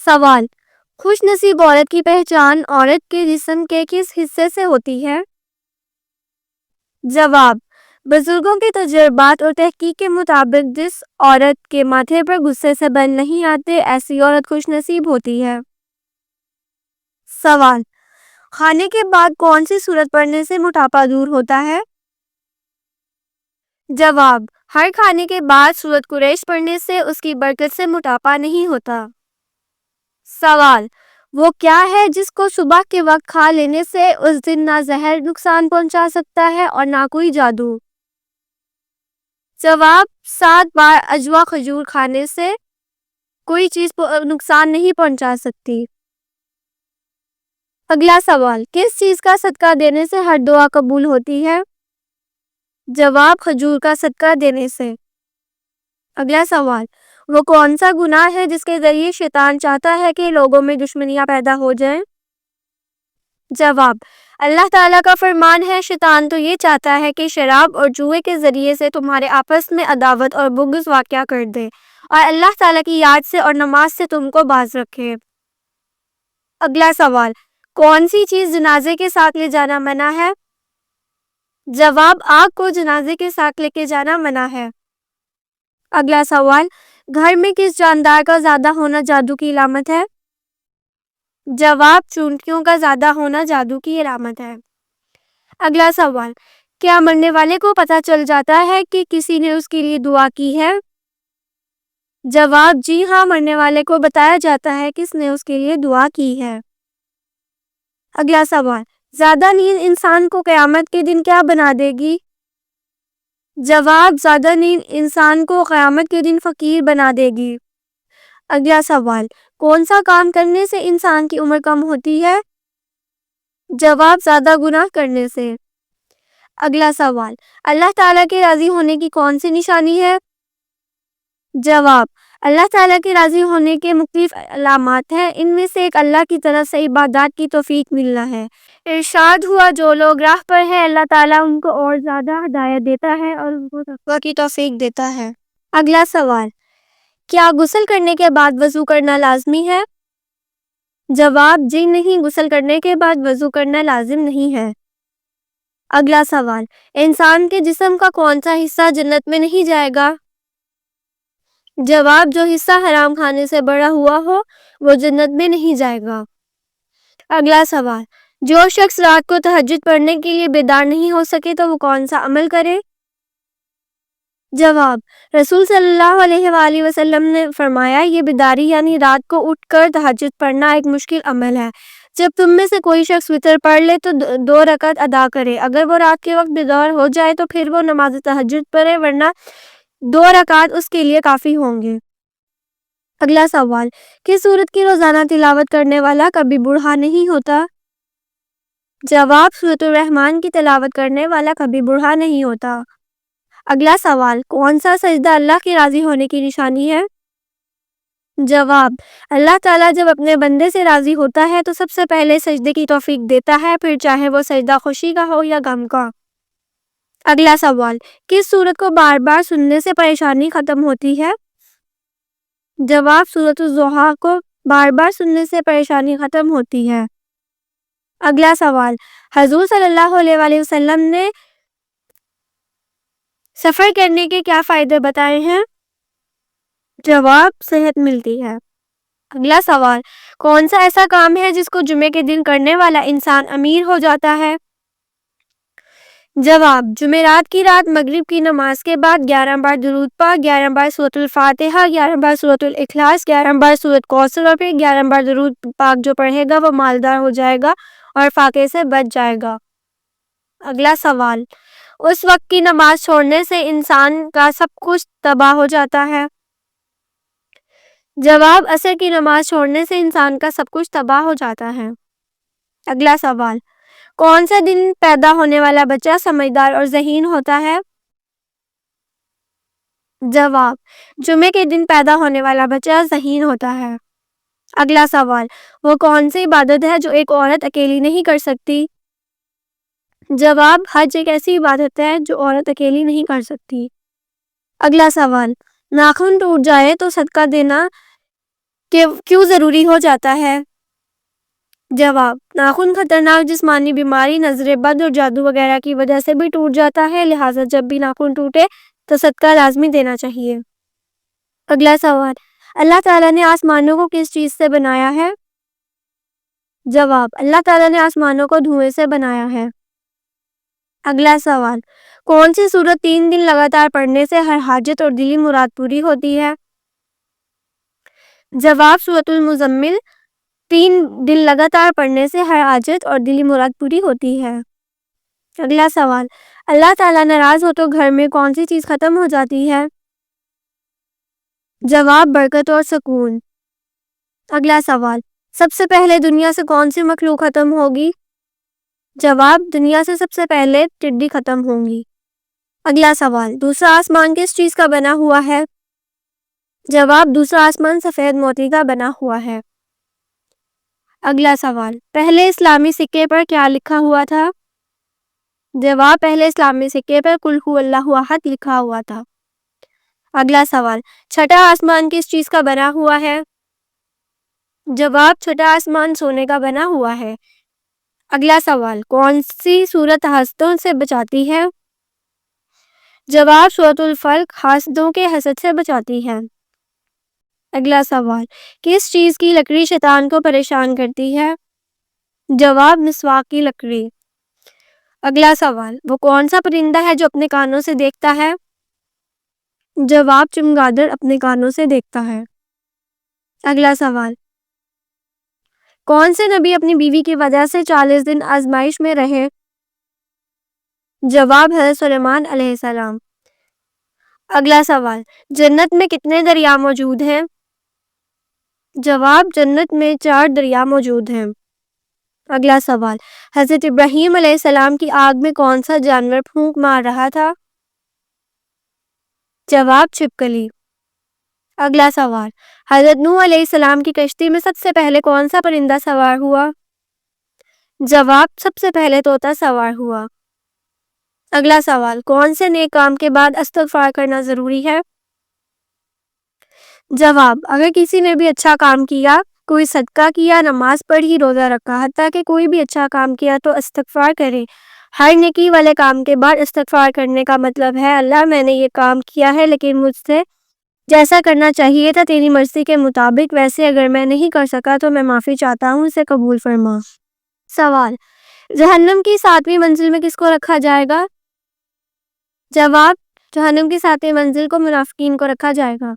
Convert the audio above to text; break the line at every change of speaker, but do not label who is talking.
سوال: خوش نصیب عورت کی پہچان عورت کے جسم کے کس حصے سے ہوتی ہے؟ جواب: بزرگوں کے تجربات اور تحقیق کے مطابق جس عورت کے ماتھے پر غصے سے بل نہیں آتے ایسی عورت خوش نصیب ہوتی ہے۔ سوال: کھانے کے بعد کون سی سورت پڑھنے سے موٹاپا دور ہوتا ہے؟ جواب: ہر کھانے کے بعد سورت قریش پڑھنے سے اس کی برکت سے موٹاپا نہیں ہوتا۔ سوال: وہ کیا ہے جس کو صبح کے وقت کھا لینے سے اس دن نہ زہر نقصان پہنچا سکتا ہے اور نہ کوئی جادو؟ جواب: 7 بار عجوا کھجور کھانے سے کوئی چیز نقصان نہیں پہنچا سکتی۔ اگلا سوال: کس چیز کا صدقہ دینے سے ہر دعا قبول ہوتی ہے؟ جواب: کھجور کا صدقہ دینے سے۔ اگلا سوال: وہ کون سا گناہ ہے جس کے ذریعے شیطان چاہتا ہے کہ لوگوں میں دشمنیاں پیدا ہو جائیں؟ جواب: اللہ تعالیٰ کا فرمان ہے شیطان تو یہ چاہتا ہے کہ شراب اور جوئے کے ذریعے سے تمہارے آپس میں عداوت اور بغض واقع کر دے اور اللہ تعالیٰ کی یاد سے اور نماز سے تم کو باز رکھے۔ اگلا سوال: کون سی چیز جنازے کے ساتھ لے جانا منع ہے؟ جواب: آگ کو جنازے کے ساتھ لے کے جانا منع ہے۔ اگلا سوال: گھر میں کس جاندار کا زیادہ ہونا جادو کی علامت ہے؟ جواب: چونٹیوں کا زیادہ ہونا جادو کی علامت ہے۔ اگلا سوال: کیا مرنے والے کو پتہ چل جاتا ہے کہ کسی نے اس کے لیے دعا کی ہے؟ جواب: جی ہاں، مرنے والے کو بتایا جاتا ہے کس نے اس کے لیے دعا کی ہے۔ اگلا سوال: زیادہ نیند انسان کو قیامت کے دن کیا بنا دے گی؟ جواب: زیادہ نیند انسان کو قیامت کے دن فقیر بنا دے گی۔ اگلا سوال: کون سا کام کرنے سے انسان کی عمر کم ہوتی ہے؟ جواب: زیادہ گناہ کرنے سے۔ اگلا سوال: اللہ تعالیٰ کے راضی ہونے کی کون سی نشانی ہے؟ جواب: اللہ تعالیٰ کے راضی ہونے کے مختلف علامات ہیں، ان میں سے ایک اللہ کی طرف سے عبادات کی توفیق ملنا ہے۔ ارشاد ہوا جو لوگ راہ پر ہیں اللہ تعالیٰ ان کو اور زیادہ ہدایت دیتا ہے اور ان کو تقویٰ کی توفیق دیتا ہے۔ اگلا سوال: کیا غسل کرنے کے بعد وضو کرنا لازمی ہے؟ جواب: جی نہیں، غسل کرنے کے بعد وضو کرنا لازم نہیں ہے۔ اگلا سوال: انسان کے جسم کا کون سا حصہ جنت میں نہیں جائے گا؟ جواب: جو حصہ حرام کھانے سے بڑا ہوا ہو وہ جنت میں نہیں جائے گا۔ اگلا سوال: جو شخص رات کو تہجد پڑھنے کے لیے بیدار نہیں ہو سکے تو وہ کون سا عمل کرے؟ جواب: رسول صلی اللہ علیہ وآلہ وسلم نے فرمایا یہ بیداری یعنی رات کو اٹھ کر تہجد پڑھنا ایک مشکل عمل ہے۔ جب تم میں سے کوئی شخص وتر پڑھ لے تو 2 رکعت ادا کرے، اگر وہ رات کے وقت بیدار ہو جائے تو پھر وہ نماز تہجد پڑھے ورنہ 2 رکعت اس کے لیے کافی ہوں گے۔ اگلا سوال: کس سورت کی روزانہ تلاوت کرنے والا کبھی بوڑھا نہیں ہوتا؟ جواب: سورۃ الرحمن کی تلاوت کرنے والا کبھی بوڑھا نہیں ہوتا۔ اگلا سوال: کون سا سجدہ اللہ کے راضی ہونے کی نشانی ہے؟ جواب: اللہ تعالیٰ جب اپنے بندے سے راضی ہوتا ہے تو سب سے پہلے سجدے کی توفیق دیتا ہے، پھر چاہے وہ سجدہ خوشی کا ہو یا غم کا۔ اگلا سوال: کس سورت کو بار بار سننے سے پریشانی ختم ہوتی ہے؟ جواب: سورۃ الضحیٰ کو بار بار سننے سے پریشانی ختم ہوتی ہے۔ اگلا سوال: حضور صلی اللہ علیہ وآلہ وسلم نے سفر کرنے کے کیا فائدے بتائے ہیں؟ جواب: صحت ملتی ہے۔ اگلا سوال: کون سا ایسا کام ہے جس کو جمعے کے دن کرنے والا انسان امیر ہو جاتا ہے؟ جواب: جمعرات کی رات مغرب کی نماز کے بعد 11 بار درود پاک، 11 بار سورۃ الفاتحہ، 11 بار سورۃ الاخلاص، 11 بار سورۃ کوثر اور پھر 11 بار درود پاک جو پڑھے گا وہ مالدار ہو جائے گا اور فاقے سے بچ جائے گا۔ اگلا سوال: اس وقت کی نماز چھوڑنے سے انسان کا سب کچھ تباہ ہو جاتا ہے؟ جواب: عصر کی نماز چھوڑنے سے انسان کا سب کچھ تباہ ہو جاتا ہے۔ اگلا سوال: کون سا دن پیدا ہونے والا بچہ سمجھدار اور ذہین ہوتا ہے؟ جواب: جمعے کے دن پیدا ہونے والا بچہ ذہین ہوتا ہے۔ اگلا سوال: وہ کون سی عبادت ہے جو ایک عورت اکیلی نہیں کر سکتی؟ جواب: حج ایک ایسی عبادت ہے جو عورت اکیلی نہیں کر سکتی۔ اگلا سوال: ناخن ٹوٹ جائے تو صدقہ دینا کہ کیوں ضروری ہو جاتا ہے؟ جواب: ناخن خطرناک جسمانی بیماری، نظر بد اور جادو وغیرہ کی وجہ سے بھی ٹوٹ جاتا ہے، لہٰذا جب بھی ناخن ٹوٹے تو صدقہ لازمی دینا چاہیے۔ اگلا سوال: اللہ تعالیٰ نے آسمانوں کو کس چیز سے بنایا ہے؟ جواب: اللہ تعالیٰ نے آسمانوں کو دھوئیں سے بنایا ہے۔ اگلا سوال: کون سی سورت 3 دن لگاتار پڑھنے سے ہر حاجت اور دلی مراد پوری ہوتی ہے؟ جواب: سورۃ المزمل 3 دن لگاتار پڑھنے سے ہر حاجت اور دلی مراد پوری ہوتی ہے۔ اگلا سوال: اللہ تعالیٰ ناراض ہو تو گھر میں کون سی چیز ختم ہو جاتی ہے؟ جواب: برکت اور سکون۔ اگلا سوال: سب سے پہلے دنیا سے کون سی مخلوق ختم ہوگی؟ جواب: دنیا سے سب سے پہلے ٹڈی ختم ہوں گی۔ اگلا سوال: دوسرا آسمان کس چیز کا بنا ہوا ہے؟ جواب: دوسرا آسمان سفید موتی کا بنا ہوا ہے۔ اگلا سوال: پہلے اسلامی سکے پر کیا لکھا ہوا تھا؟ جواب: پہلے اسلامی سکے پر قل هو اللہ احد لکھا ہوا تھا۔ اگلا سوال: چھٹا آسمان کس چیز کا بنا ہوا ہے؟ جواب: چھٹا آسمان سونے کا بنا ہوا ہے۔ اگلا سوال: کون سی سورت حاسدوں سے بچاتی ہے؟ جواب: سورۃ الفلق حاسدوں کے حسد سے بچاتی ہے۔ اگلا سوال: کس چیز کی لکڑی شیطان کو پریشان کرتی ہے؟ جواب: مسواک کی لکڑی۔ اگلا سوال: وہ کون سا پرندہ ہے جو اپنے کانوں سے دیکھتا ہے؟ جواب: چمگادڑ اپنے کانوں سے دیکھتا ہے۔ اگلا سوال: کون سے نبی اپنی بیوی کی وجہ سے 40 دن آزمائش میں رہے؟ جواب: حضرت سلیمان علیہ السلام۔ اگلا سوال: جنت میں کتنے دریا موجود ہیں؟ جواب: جنت میں 4 دریا موجود ہیں۔ اگلا سوال: حضرت ابراہیم علیہ السلام کی آگ میں کون سا جانور پھونک مار رہا تھا؟ جواب: چھپکلی۔ اگلا سوال: حضرت نوح علیہ السلام کی کشتی میں سب سے پہلے کون سا پرندہ سوار ہوا؟ جواب: سب سے پہلے طوطا سوار ہوا۔ اگلا سوال: کون سے نیک کام کے بعد استغفار کرنا ضروری ہے؟ جواب: اگر کسی نے بھی اچھا کام کیا، کوئی صدقہ کیا، نماز پڑھی، روزہ رکھا، حتیٰ کہ کوئی بھی اچھا کام کیا تو استغفار کرے۔ ہر نیکی والے کام کے بعد استغفار کرنے کا مطلب ہے: اللہ میں نے یہ کام کیا ہے لیکن مجھ سے جیسا کرنا چاہیے تھا تیری مرضی کے مطابق، ویسے اگر میں نہیں کر سکا تو میں معافی چاہتا ہوں، اسے قبول فرما۔ سوال: جہنم کی 7ویں منزل میں کس کو رکھا جائے گا؟ جواب: جہنم کی 7ویں منزل کو منافقین کو رکھا جائے گا۔